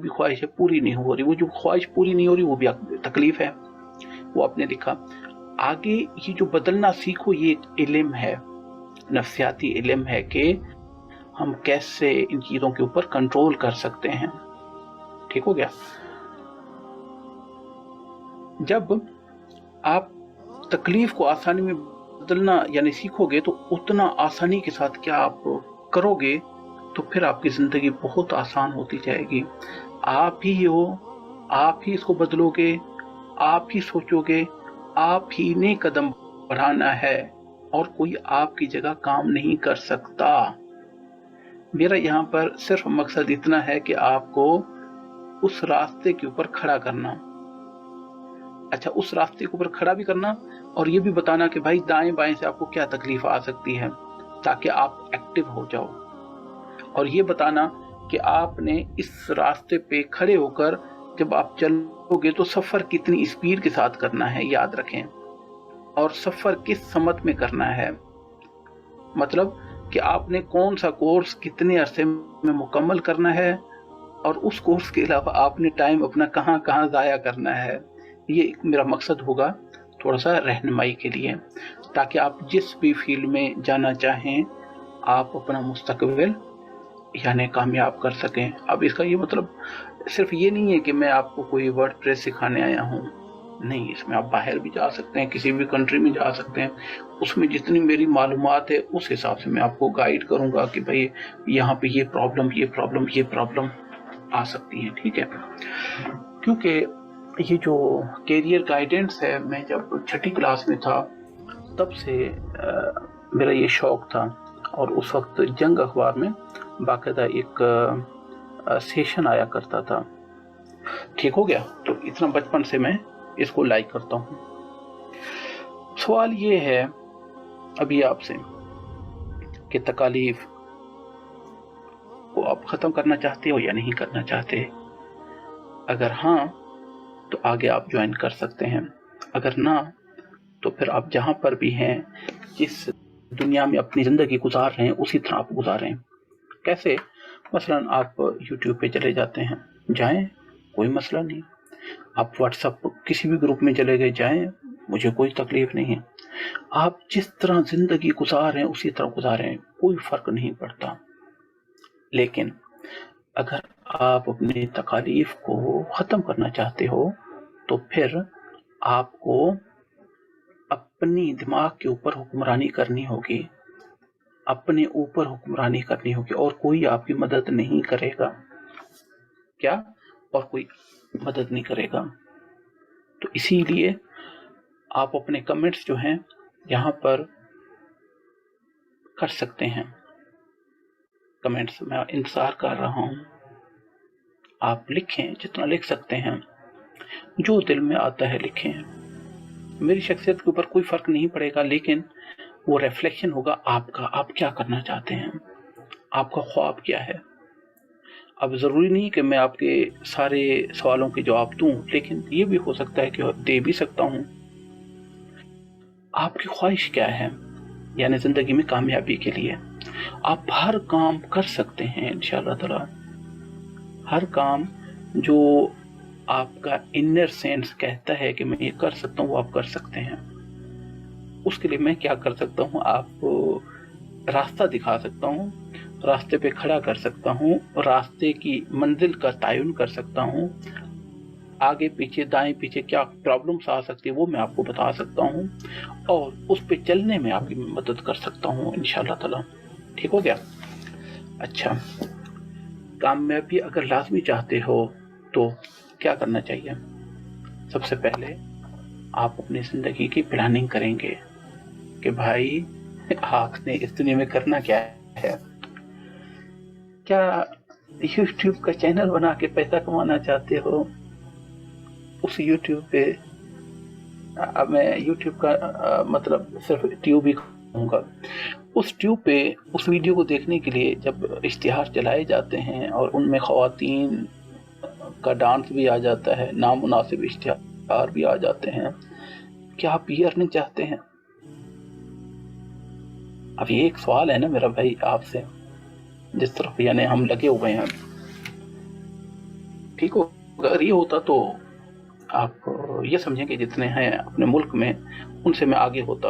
भी ख्वाहिश है पूरी नहीं हो रही, वो जो ख्वाहिश पूरी नहीं हो रही वो भी तकलीफ है, वो आपने लिखा। आगे ये जो बदलना सीखो, ये एक इल्म है, नफ्सियाती इल्म है कि हम कैसे इन चीज़ों के ऊपर कंट्रोल कर सकते हैं। ठीक हो गया। जब आप तकलीफ को आसानी में बदलना यानी सीखोगे तो उतना आसानी के साथ क्या आप करोगे, तो फिर आपकी ज़िंदगी बहुत आसान होती जाएगी। आप ही हो, आप ही इसको बदलोगे, आप ही सोचोगे, आप ही ने कदम बढ़ाना है और कोई आपकी जगह काम नहीं कर सकता। मेरा यहाँ पर सिर्फ मकसद इतना है कि आपको उस रास्ते के ऊपर खड़ा करना। अच्छा, उस रास्ते के ऊपर खड़ा भी करना और ये भी बताना कि भाई दाएं बाएं से आपको क्या तकलीफ आ सकती है, ताकि आप एक्टिव हो जाओ। और ये बताना कि आपने इस रास्ते पे खड़े होकर जब आप चलोगे तो सफ़र कितनी स्पीड के साथ करना है, याद रखें। और सफ़र किस समत में करना है, मतलब कि आपने कौन सा कोर्स कितने अरसे में मुकम्मल करना है, और उस कोर्स के अलावा आपने टाइम अपना कहाँ कहाँ ज़ाया करना है। ये मेरा मकसद होगा थोड़ा सा रहनुमाई के लिए, ताकि आप जिस भी फील्ड में जाना चाहें आप अपना मुस्तकबिल यानी कामयाब कर सकें। अब इसका ये मतलब सिर्फ ये नहीं है कि मैं आपको कोई वर्डप्रेस सिखाने आया हूँ, नहीं, इसमें आप बाहर भी जा सकते हैं, किसी भी कंट्री में जा सकते हैं। उसमें जितनी मेरी मालूमात है उस हिसाब से मैं आपको गाइड करूँगा कि भाई यहाँ पे ये प्रॉब्लम आ सकती है। ठीक है, क्योंकि ये जो कैरियर गाइडेंस है, मैं जब छठी क्लास में था तब से मेरा ये शौक़ था, और उस वक्त जंग अखबार में बाकायदा एक सेशन आया करता था। ठीक हो गया, तो इतना बचपन से मैं इसको लाइक करता हूँ। सवाल ये है अभी आपसे कि तकालीफ को आप ख़त्म करना चाहते हो या नहीं करना चाहते। अगर हाँ तो आगे आप ज्वाइन कर सकते हैं, अगर ना तो फिर आप जहाँ पर भी हैं, जिस दुनिया में अपनी ज़िंदगी गुजार रहे हैं उसी तरह आप गुजारें। कैसे? मसलन आप YouTube पे चले जाते हैं, जाएं, कोई मसला नहीं। आप WhatsApp किसी भी ग्रुप में चले गए, जाएं, मुझे कोई तकलीफ नहीं है। आप जिस तरह ज़िंदगी गुजार रहे हैं उसी तरह गुजारें, कोई फ़र्क नहीं पड़ता। लेकिन अगर आप अपनी तकालीफ को ख़त्म करना चाहते हो तो फिर आपको अपनी दिमाग के ऊपर हुक्मरानी करनी होगी, अपने ऊपर हुक्मरानी करनी होगी, और कोई आपकी मदद नहीं करेगा। क्या? और कोई मदद नहीं करेगा। तो इसीलिए आप अपने कमेंट्स जो हैं यहाँ पर कर सकते हैं। कमेंट्स मैं इंतज़ार कर रहा हूँ, आप लिखें जितना लिख सकते हैं, जो दिल में आता है लिखें। मेरी शख्सियत के ऊपर कोई फ़र्क नहीं पड़ेगा, लेकिन वो रिफ्लेक्शन होगा आपका, आप क्या करना चाहते हैं, आपका ख्वाब क्या है। अब ज़रूरी नहीं कि मैं आपके सारे सवालों के जवाब दूं, लेकिन ये भी हो सकता है कि दे भी सकता हूं। आपकी ख्वाहिश क्या है, यानी ज़िंदगी में कामयाबी के लिए आप हर काम कर सकते हैं इंशाअल्लाह ताला। हर काम जो आपका इनर सेंस कहता है कि मैं ये कर सकता हूँ, वो आप कर सकते हैं। उसके लिए मैं क्या कर सकता हूँ, आपको रास्ता दिखा सकता हूँ, रास्ते पे खड़ा कर सकता हूँ, रास्ते की मंजिल का तयन कर सकता हूँ। आगे पीछे दाएं पीछे क्या प्रॉब्लम्स आ सकती है वो मैं आपको बता सकता हूँ, और उस पे चलने में आपकी मदद कर सकता हूँ इंशाअल्लाह ताला। ठीक हो गया? अच्छा, कामयाबी अगर लाजमी चाहते हो तो क्या करना चाहिए? सबसे पहले आप अपनी ज़िंदगी की प्लानिंग करेंगे कि भाई आपने इस दुनिया में करना क्या है। क्या YouTube का चैनल बना के पैसा कमाना चाहते हो? उस YouTube पे अब मैं YouTube का मतलब सिर्फ ट्यूब ही कहूँगा। उस ट्यूब पे उस वीडियो को देखने के लिए जब इश्तिहार चलाए जाते हैं और उनमें ख़वातीन का डांस भी आ जाता है, नामुनासिब इश्तिहार भी आ जाते हैं, क्या आप ये अर्निंग चाहते हैं? अब ये एक सवाल है ना मेरा भाई आपसे, जिस तरफ यानी हम लगे हुए हैं। ठीक हो, अगर ये होता तो आप ये समझें कि जितने हैं अपने मुल्क में उनसे मैं आगे होता,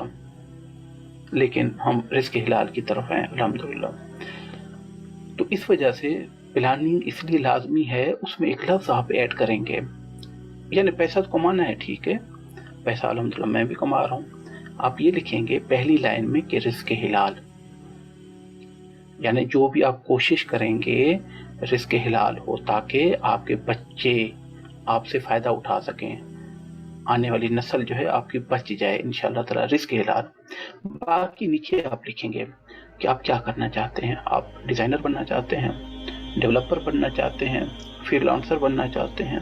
लेकिन हम रिस्क हिलाल की तरफ हैं अल्हम्दुलिल्लाह। तो इस वजह से प्लानिंग इसलिए लाजमी है, उसमें एक लफ्ज़ आप ऐड करेंगे, यानी पैसा तो कमाना है, ठीक है, पैसा अल्हम्दुलिल्लाह मैं भी कमा रहा हूँ। आप ये लिखेंगे पहली लाइन में कि रिस्क हिलाल, यानी जो भी आप कोशिश करेंगे रिस्क हिलाल हो, ताकि आपके बच्चे आपसे फ़ायदा उठा सकें, आने वाली नस्ल जो है आपकी बच जाए इंशाअल्लाह ताला, रिस्क हिलाल। बाकी नीचे आप लिखेंगे कि आप क्या करना चाहते हैं, आप डिज़ाइनर बनना चाहते हैं, डेवलपर बनना चाहते हैं, फ्रीलांसर बनना चाहते हैं,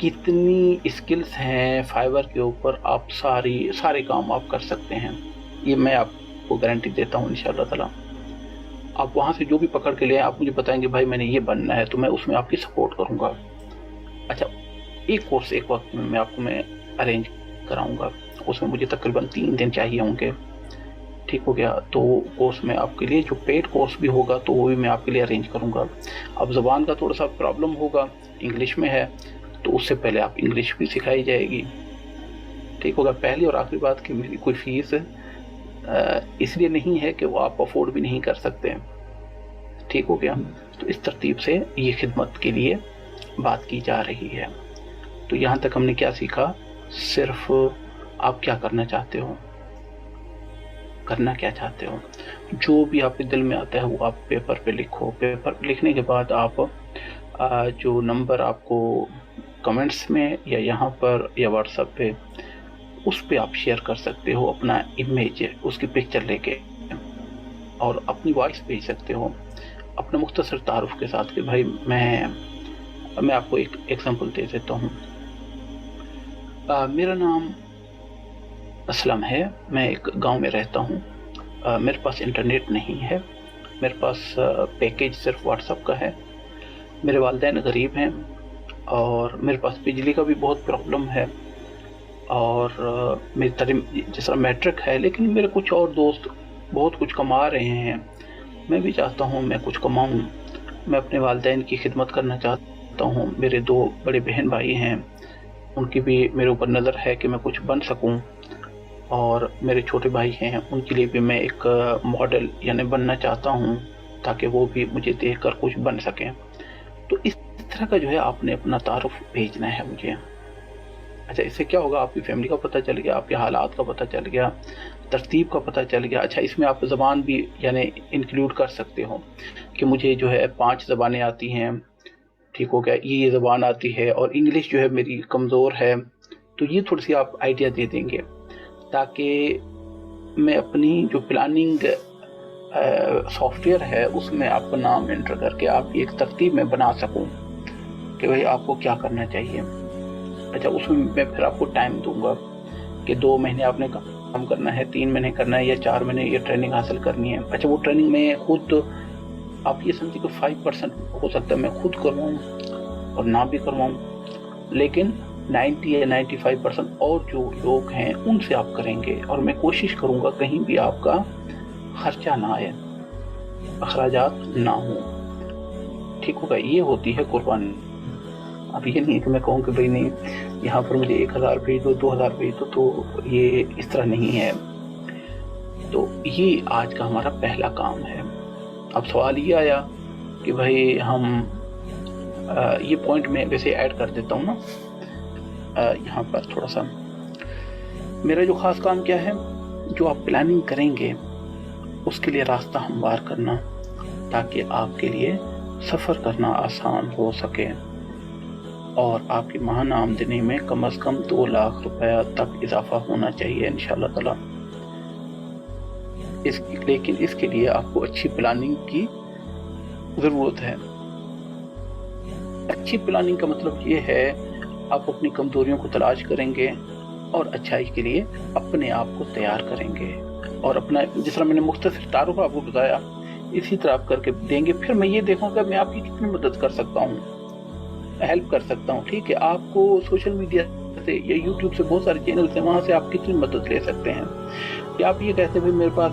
कितनी स्किल्स हैं फाइवर के ऊपर, आप सारे काम आप कर सकते हैं, ये मैं आपको गारंटी देता हूँ इंशाअल्लाह ताला। आप वहाँ से जो भी पकड़ के ले आप मुझे बताएंगे भाई मैंने ये बनना है, तो मैं उसमें आपकी सपोर्ट करूँगा। अच्छा, एक कोर्स एक वक्त में मैं अरेंज कराऊँगा, उसमें मुझे तकरीबन 3 दिन चाहिए होंगे, ठीक हो गया। तो कोर्स में आपके लिए जो पेड कोर्स भी होगा तो वो भी मैं आपके लिए अरेंज करूँगा। अब ज़बान का थोड़ा सा प्रॉब्लम होगा, इंग्लिश में है, तो उससे पहले आप इंग्लिश भी सिखाई जाएगी, ठीक होगा। पहली और आखिरी बात कि मेरी कोई फ़ीस इसलिए नहीं है कि वो आप अफोर्ड भी नहीं कर सकते हैं, ठीक हो गया। तो इस तरतीब से ये खिदमत के लिए बात की जा रही है। तो यहाँ तक हमने क्या सीखा, सिर्फ आप क्या करना चाहते हो, करना क्या चाहते हो, जो भी आपके दिल में आता है वो आप पेपर पे लिखो। पेपर पे लिखने के बाद आप जो नंबर आपको कमेंट्स में या यहाँ पर या व्हाट्सएप पे, उस पे आप शेयर कर सकते हो अपना इमेज, उसकी पिक्चर लेके, और अपनी वॉइस भेज सकते हो अपने मुख्तसर तारुफ के साथ कि भाई मैं आपको एक एग्जांपल दे देता हूँ। मेरा नाम असलम है, मैं एक गांव में रहता हूँ, मेरे पास इंटरनेट नहीं है, मेरे पास पैकेज सिर्फ व्हाट्सएप का है, मेरे वालिदैन गरीब हैं और मेरे पास बिजली का भी बहुत प्रॉब्लम है, और मेरी तालीम जिस तरह मैट्रिक है, लेकिन मेरे कुछ और दोस्त बहुत कुछ कमा रहे हैं, मैं भी चाहता हूँ मैं कुछ कमाऊँ, मैं अपने वालिदैन की खिदमत करना चाहता हूँ। मेरे 2 बड़े बहन भाई हैं, उनकी भी मेरे ऊपर नज़र है कि मैं कुछ बन सकूं, और मेरे छोटे भाई हैं, उनके लिए भी मैं एक मॉडल यानी बनना चाहता हूं, ताकि वो भी मुझे देखकर कुछ बन सकें। तो इस तरह का जो है आपने अपना तारुफ भेजना है मुझे। अच्छा, इससे क्या होगा, आपकी फैमिली का पता चल गया, आपके हालात का पता चल गया, तरतीब का पता चल गया। अच्छा, इसमें आप ज़बान भी यानी इंक्लूड कर सकते हो कि मुझे जो है 5 ज़बानें आती हैं, ठीक हो गया, ये ज़बान आती है, और इंग्लिश जो है मेरी कमज़ोर है। तो ये थोड़ी सी आप आइडिया दे देंगे, ताकि मैं अपनी जो प्लानिंग सॉफ्टवेयर है उसमें आपका नाम एंटर करके आप एक तरतीब में बना सकूं कि भाई आपको क्या करना चाहिए। अच्छा, उसमें मैं फिर आपको टाइम दूंगा कि 2 महीने आपने काम करना है, 3 महीने करना है, या 4 महीने ये ट्रेनिंग हासिल करनी है। अच्छा, वो ट्रेनिंग में खुद आप ये समझिए कि 5% हो सकता है मैं खुद करवाऊँ और ना भी करवाऊँ, लेकिन 90 या 95% और जो लोग हैं उनसे आप करेंगे, और मैं कोशिश करूँगा कहीं भी आपका खर्चा ना आए, अखराजात ना हो, ठीक होगा। ये होती है कुर्बानी। अब ये नहीं है कि मैं कहूँ कि भाई नहीं, यहाँ पर मुझे 1000 भेज दो, 2000 भेज दो, तो ये इस तरह नहीं है। तो ये आज का हमारा पहला काम है। अब सवाल ये आया कि भाई हम ये पॉइंट में वैसे ऐड कर देता हूँ ना, यहाँ पर थोड़ा सा मेरा जो ख़ास काम क्या है, जो आप प्लानिंग करेंगे उसके लिए रास्ता हमवार करना, ताकि आपके लिए सफ़र करना आसान हो सके, और आपकी माहाना आमदनी में कम से कम 2 लाख रुपया तक इजाफा होना चाहिए इंशाअल्लाह ताला। लेकिन इसके लिए आपको अच्छी प्लानिंग की ज़रूरत है। अच्छी प्लानिंग का मतलब ये है, आप अपनी कमज़ोरियों को तलाश करेंगे और अच्छाई के लिए अपने आप को तैयार करेंगे, और अपना जिस तरह मैंने मुख्तसर तारुफ आपको बताया इसी तरह आप करके देंगे। फिर मैं ये देखूँगा मैं आपकी कितनी मदद कर सकता हूँ, हेल्प कर सकता हूँ, ठीक है। आपको सोशल मीडिया से या यूट्यूब से बहुत सारे चैनल्स हैं, वहाँ से आप कितनी मदद ले सकते हैं। कि आप ये कहते हैं भाई मेरे पास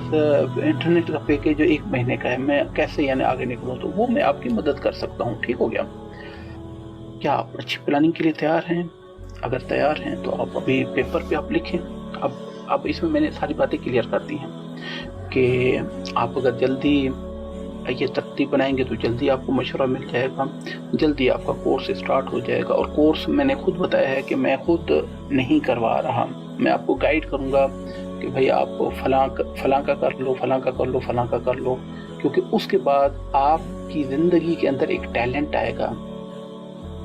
इंटरनेट का पैकेज जो 1 महीने का है, मैं कैसे यानी आगे निकलूँ, तो वो मैं आपकी मदद कर सकता हूँ, ठीक हो गया। क्या आप अच्छी प्लानिंग के लिए तैयार हैं? अगर तैयार हैं तो आप अभी पेपर पे आप लिखें। अब इसमें मैंने सारी बातें क्लियर कर दी हैं कि आप अगर जल्दी ये तरतीब बनाएंगे तो जल्दी आपको मशवरा मिल जाएगा, जल्दी आपका कोर्स स्टार्ट हो जाएगा। और कोर्स मैंने खुद बताया है कि मैं खुद नहीं करवा रहा, मैं आपको गाइड करूँगा कि भाई आप फलां का कर लो, फलां का कर लो, फलां का कर लो, क्योंकि उसके बाद आपकी ज़िंदगी के अंदर एक टैलेंट आएगा।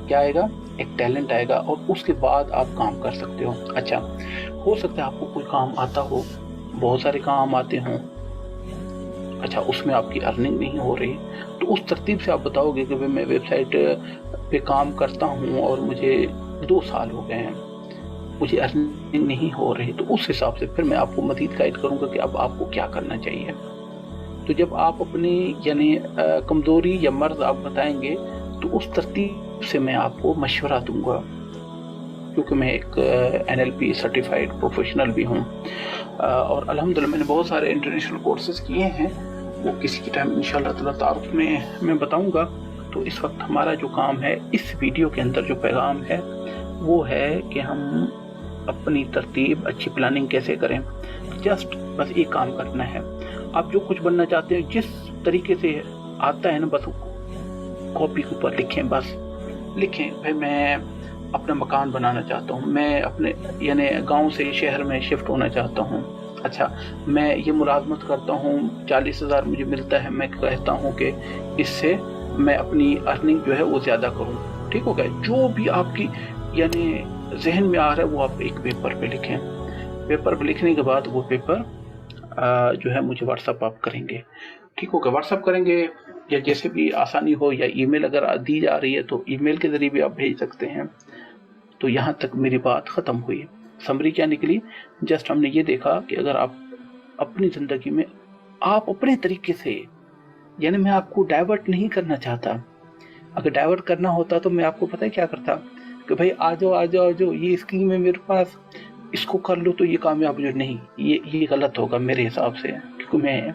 क्या आएगा? एक टैलेंट आएगा, और उसके बाद आप काम कर सकते हो। अच्छा, हो सकता है आपको कोई काम आता हो, बहुत सारे काम आते हों, अच्छा उसमें आपकी अर्निंग नहीं हो रही, तो उस तरतीब से आप बताओगे कि भाई मैं वेबसाइट पे काम करता हूँ और मुझे 2 साल हो गए हैं, मुझे अर्निंग नहीं हो रही, तो उस हिसाब से फिर मैं आपको मज़ीद गाइड करूँगा कि अब आपको क्या करना चाहिए। तो जब आप अपनी यानी कमज़ोरी या मर्ज़ आप बताएंगे तो उस तरतीब से मैं आपको मशवरा दूंगा, क्योंकि मैं एक NLP सर्टिफाइड प्रोफेशनल भी हूँ, और अल्हम्दुलिल्लाह मैंने बहुत सारे इंटरनेशनल कोर्सेज किए हैं, वो किसी की टाइम इंशाल्लाह ताला तारुफ में मैं बताऊंगा। तो इस वक्त हमारा जो काम है, इस वीडियो के अंदर जो पैगाम है वो है कि हम अपनी तरतीब, अच्छी प्लानिंग कैसे करें। जस्ट बस एक काम करना है, आप जो कुछ बनना चाहते हैं जिस तरीके से आता है ना, बस कॉपी के ऊपर लिखें, बस लिखें भाई मैं अपना मकान बनाना चाहता हूँ, मैं अपने यानी गांव से शहर में शिफ्ट होना चाहता हूँ, अच्छा मैं ये मुलाजमत करता हूँ, 40,000 मुझे मिलता है, मैं कहता हूँ कि इससे मैं अपनी अर्निंग जो है वो ज़्यादा करूँ। ठीक हो गया? जो भी आपकी यानी जहन में आ रहा है वो आप एक पेपर पे लिखें। पेपर पे लिखने के बाद वो पेपर जो है मुझे व्हाट्सअप आप करेंगे। ठीक हो गया? व्हाट्सअप करेंगे या जैसे भी आसानी हो, या ईमेल अगर दी जा रही है तो ईमेल के ज़रिए भी आप भेज सकते हैं। तो यहाँ तक मेरी बात ख़त्म हुई। समरी क्या निकली? जस्ट हमने ये देखा कि अगर आप अपनी ज़िंदगी में आप अपने तरीके से, यानी मैं आपको डाइवर्ट नहीं करना चाहता, अगर डाइवर्ट करना होता तो मैं आपको पता है क्या करता कि भाई आ जाओ, ये स्कीम है मेरे पास, इसको कर लो तो ये कामयाब हो। नहीं, ये गलत होगा मेरे हिसाब से, क्योंकि मैं